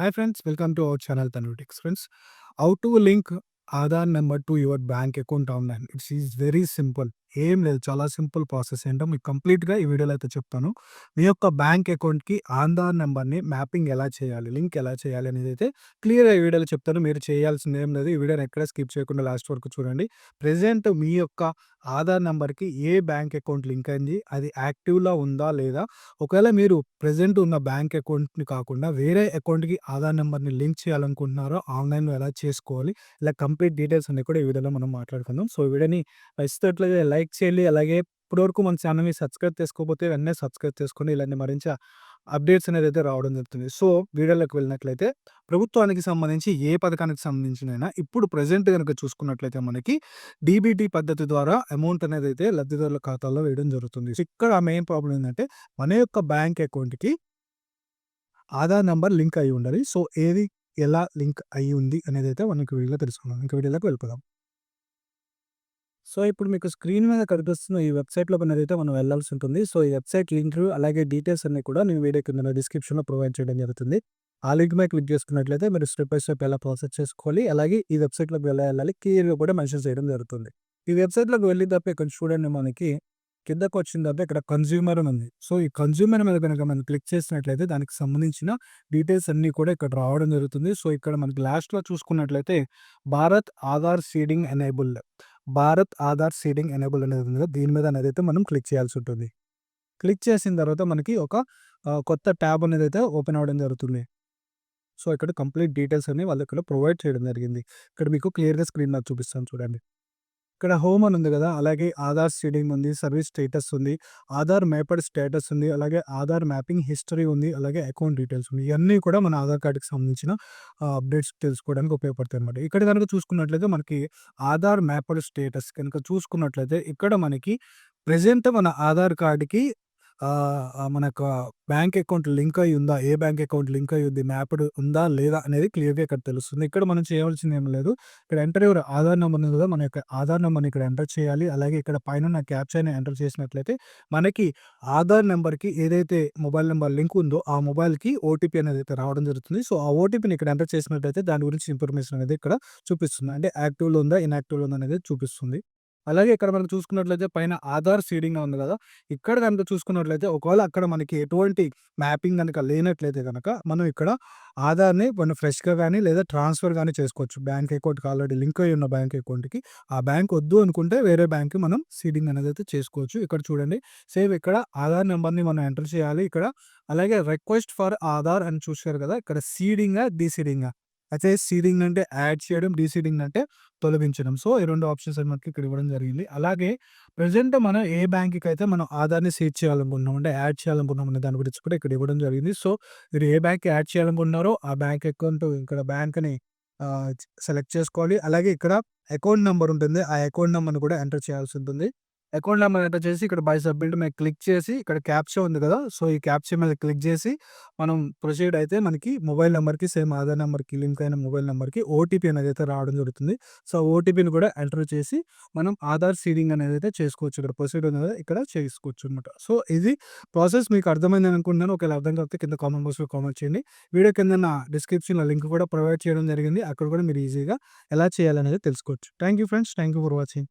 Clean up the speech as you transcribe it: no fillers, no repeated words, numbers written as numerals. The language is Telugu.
Hi friends, welcome to our channel Tanutics. Friends, how to link Aadhaar number to your bank account online. It's is very simple. ఏం లేదు. చాలా సింపుల్ ప్రాసెస్ ఏంటో మీకు కంప్లీట్‌గా ఈ వీడియోలో అయితే చెప్తాను. మీ యొక్క బ్యాంక్ అకౌంట్‌కి ఆధార్ నెంబర్‌ని మ్యాపింగ్ ఎలా చేయాలి, లింక్ ఎలా చేయాలి అనేదైతే క్లియర్‌గా ఈ వీడియోలో చెప్తాను. మీరు చేయాల్సింది ఏం లేదు. ఈ వీడియోని ఎక్కడ స్కిప్ చేయకుండా లాస్ట్ వరకు చూడండి. ప్రెజెంట్ మీ యొక్క ఆధార్ నెంబర్‌కి ఏ బ్యాంక్ అకౌంట్ లింక్ అయింది, అది యాక్టివ్‌లో ఉందా లేదా? ఒకవేళ మీరు ప్రెజెంట్ ఉన్న బ్యాంక్ అకౌంట్‌ని కాకుండా వేరే అకౌంట్‌కి ఆధార్ నెంబర్‌ని లింక్ చేయాలనుకుంటున్నారో ఆన్‌లైన్‌లో ఎలా చేసుకోవాలి? ఇలా కంప్లీట్ డీటెయిల్స్ అన్నీ కూడా ఈ వీడియోలో మనం మాట్లాడుకుందాం. సో, ఈ వీడియోని నచ్చినట్లయితే లైక్ చేయండి. అలాగే ఇప్పటివరకు మన ఛానల్‌ని సబ్స్క్రైబ్ చేసుకోకపోతే వెంటనే సబ్స్క్రైబ్ చేసుకొని ఇలాంటి మరింత అప్డేట్స్ అనేదైతే రావడం జరుగుతుంది. సో, వీడియోలోకి వెళ్ళినట్లయితే ప్రభుత్వానికి సంబంధించి ఏ పథకానికి సంబంధించినైనా ఇప్పుడు ప్రెజెంట్ గనుక చూసుకున్నట్లయితే మనకి డీబీటీ పద్ధతి ద్వారా అమౌంట్ అనేదైతే లబ్ధిదారుల ఖాతాల్లో వేయడం జరుగుతుంది. సో, ఇక్కడ మెయిన్ ప్రాబ్లమ్ ఏందంటే మన యొక్క బ్యాంక్ అకౌంట్‌కి ఆధార్ నంబర్ లింక్ అయ్యి ఉండాలి. సో, ఏది ఎలా లింక్ అయ్యి ఉంది అనేదైతే మనకి వీడియోలో తెలుసుకుందాం. ఇంక వీడియోలోకి వెళ్ళిపోదాం. సో, ఇప్పుడు మీకు స్క్రీన్ మీద కనిపిస్తున్న ఈ వెబ్‌సైట్ లోపలనైతే మనం వెళ్ళాల్సి ఉంటుంది. సో, ఈ వెబ్‌సైట్ లింక్ అలాగే డీటెయిల్స్ అన్నీ కూడా నేను వీడియో కింద డిస్క్రిప్షన్‌లో ప్రొవైడ్ చేయడం జరుగుతుంది. ఆ లింక్ మీద క్లిక్ చేసుకున్నట్లయితే మీరు స్టెప్ బై స్టెప్ ఎలా ప్రాసెస్ చేసుకోవాలి, అలాగే ఈ వెబ్‌సైట్‌లోకి ఎలా వెళ్ళాలి క్లియర్‌గా కూడా మెన్షన్ చేయడం జరుగుతుంది. ఈ వెబ్‌సైట్‌లోకి వెళ్ళేటప్పుడు ఇక్కడ చూడండి మనకి కిందకొచ్చిన తర్వాత ఇక్కడ కన్జ్యూమర్ అని ఉంది. సో, ఈ కన్జ్యూమర్ మీద గనక మనం క్లిక్ చేసినట్లయితే దానికి సంబంధించిన డీటెయిల్స్ అన్నీ కూడా ఇక్కడ రావడం జరుగుతుంది. సో, ఇక్కడ మనకి లాస్ట్‌లో చూసుకున్నట్లయితే Bharat Aadhaar seeding enabled. Bharat Aadhaar seeding enable అనేది ఉంది కదా! దీని మీద అనేదైతే మనం క్లిక్ చేయాల్సి ఉంటుంది. క్లిక్ చేసిన తర్వాత మనకి ఒక కొత్త ట్యాబ్ అనేదైతే ఓపెన్ అవ్వడం జరుగుతుంది. సో, ఇక్కడ కంప్లీట్ డీటెయిల్స్ అన్ని వాళ్ళు ఇక్కడ ప్రొవైడ్ చేయడం జరిగింది. ఇక్కడ మీకు క్లియర్‌గా స్క్రీన్ మీద చూపిస్తాను చూడండి. ఇక్కడ హోమ్ అని ఉంది కదా! అలాగే ఆధార్ సీడింగ్ ఉంది, సర్వీస్ స్టేటస్ ఉంది, ఆధార్ మ్యాప్డ్ స్టేటస్ ఉంది, అలాగే ఆధార్ మ్యాపింగ్ హిస్టరీ ఉంది, అలాగే అకౌంట్ డీటెయిల్స్ ఉంది. ఇయన్నీ కూడా మన ఆధార్ కార్డ్‌కి సంబంధించిన అప్డేట్స్ తెలుసుకోవడానికి ఉపయోగపడతాయన్నమాట. ఇక్కడ గనుక చూసుకున్నట్లయితే మనకి ఆధార్ మ్యాప్డ్ స్టేటస్ కనుక చూసుకున్నట్లయితే ఇక్కడ మనకి ప్రెజెంట్ మన ఆధార్ కార్డ్‌కి మనకు బ్యాంక్ అకౌంట్ లింక్ అయ్యి ఉందా? ఏ బ్యాంక్ అకౌంట్ లింక్ అయ్యి ఉంది? మ్యాప్డ్ ఉందా? లేదా? అనేది క్లియర్‌గా ఇక్కడ తెలుస్తుంది. ఇక్కడ మనం చేయవలసింది ఏమి లేదు. ఇక్కడ ఎంటర్ యువర్ ఆధార్ నంబర్ ఉంది కదా! మన యొక్క ఆధార్ నంబర్‌ని ఇక్కడ ఎంటర్ చేయాలి. అలాగే ఇక్కడ పైనున్న క్యాప్చాని ఎంటర్ చేసినట్లయితే మనకి ఆధార్ నంబర్‌కి ఏదైతే మొబైల్ నంబర్ లింక్ ఉందో ఆ మొబైల్‌కి ఓటీపీ అనేదైతే రావడం జరుగుతుంది. సో, ఆ ఓటీపీని ఇక్కడ ఎంటర్ చేసినట్లయితే దాని గురించి ఇన్ఫర్మేషన్ అనేది ఇక్కడ చూపిస్తుంది. అంటే యాక్టివ్‌లో ఉందా? ఇన్‌యాక్టివ్‌లో ఉందా? అనేది చూపిస్తుంది. అలాగే ఇక్కడ మనం చూసుకున్నట్లయితే పైన ఆధార్ సీడింగ్ అని ఉంది కదా! ఇక్కడ గనుక చూసుకున్నట్లయితే ఒకవేళ అక్కడ మనకి ఎటువంటి మ్యాపింగ్ గనుక లేనట్లయితే గనక మనం ఇక్కడ ఆధార్‌ని మనం ఫ్రెష్‌గా గాని లేదా ట్రాన్స్‌ఫర్ గాని చేసుకోవచ్చు. బ్యాంక్ అకౌంట్‌కి ఆల్రెడీ లింక్ అయ్యి ఉన్న బ్యాంక్ అకౌంట్‌కి. ఆ బ్యాంక్ వద్దు అనుకుంటే వేరే బ్యాంక్‌కి మనం సీడింగ్ అనేదైతే చేసుకోవచ్చు. ఇక్కడ చూడండి సేమ్ ఇక్కడ ఆధార్ నంబర్‌ని మనం ఎంటర్ చేయాలి ఇక్కడ. అలాగే రిక్వెస్ట్ ఫర్ ఆధార్ అని చూసారు కదా! ఇక్కడ సీడింగా, డీసీడింగా? అయితే సీడింగ్ అంటే యాడ్ చేయడం, డీసీడింగ్ అంటే తొలగించడం. సో, ఈ 2 ఆప్షన్స్ అని మనకి ఇక్కడ ఇవ్వడం జరిగింది. అలాగే ప్రెజెంట్ మనం ఏ బ్యాంక్‌కైతే మనం ఆధార్‌ని సీడ్ చేయాలనుకుంటున్నాం, అంటే యాడ్ చేయాలనుకుంటున్నాం అనే దాని గురించి కూడా ఇక్కడ ఇవ్వడం జరిగింది. సో, మీరు ఏ బ్యాంక్‌కి యాడ్ చేయాలనుకుంటున్నారో ఆ బ్యాంక్ అకౌంట్ ఇక్కడ బ్యాంక్‌ని సెలెక్ట్ చేసుకోవాలి. అలాగే ఇక్కడ అకౌంట్ నంబర్ ఉంటుంది. ఆ అకౌంట్ నంబర్‌ని కూడా ఎంటర్ చేయాల్సి ఉంటుంది. అకౌంట్ నంబర్ ఎంటర్ చేసి ఇక్కడ బై సబ్మిట్ మీద క్లిక్ చేసి ఇక్కడ క్యాప్చా ఉంది కదా! సో, ఈ క్యాప్చా మీద క్లిక్ చేసి మనం ప్రొసీడ్ అయితే మనకి మొబైల్ నంబర్‌కి సేమ్ ఆధార్ నంబర్‌కి లింక్ అయిన మొబైల్ నంబర్‌కి ఓటీపీ అనేదైతే రావడం జరుగుతుంది. సో, ఓటీపీని కూడా ఎంటర్ చేసి మనం ఆధార్ సీడింగ్ అనేదైతే చేసుకోవచ్చు. ఇక్కడ ప్రొసీడ్ అనేది ఇక్కడ చేసుకోవచ్చనమాట. సో, ఇది ప్రాసెస్ మీకు అర్థమైందని అనుకుంటున్నాను. ఒకవేళ అర్థం కాకపోతే కింద కామెంట్ బాక్స్‌లో కామెంట్ చేయండి. వీడియో కిందన డిస్క్రిప్షన్‌లో లింక్ కూడా ప్రొవైడ్ చేయడం జరిగింది. అక్కడ కూడా మీరు ఈజీగా ఎలా చేయాలనేది తెలుసుకోవచ్చు. Thank you friends. Thank you for watching.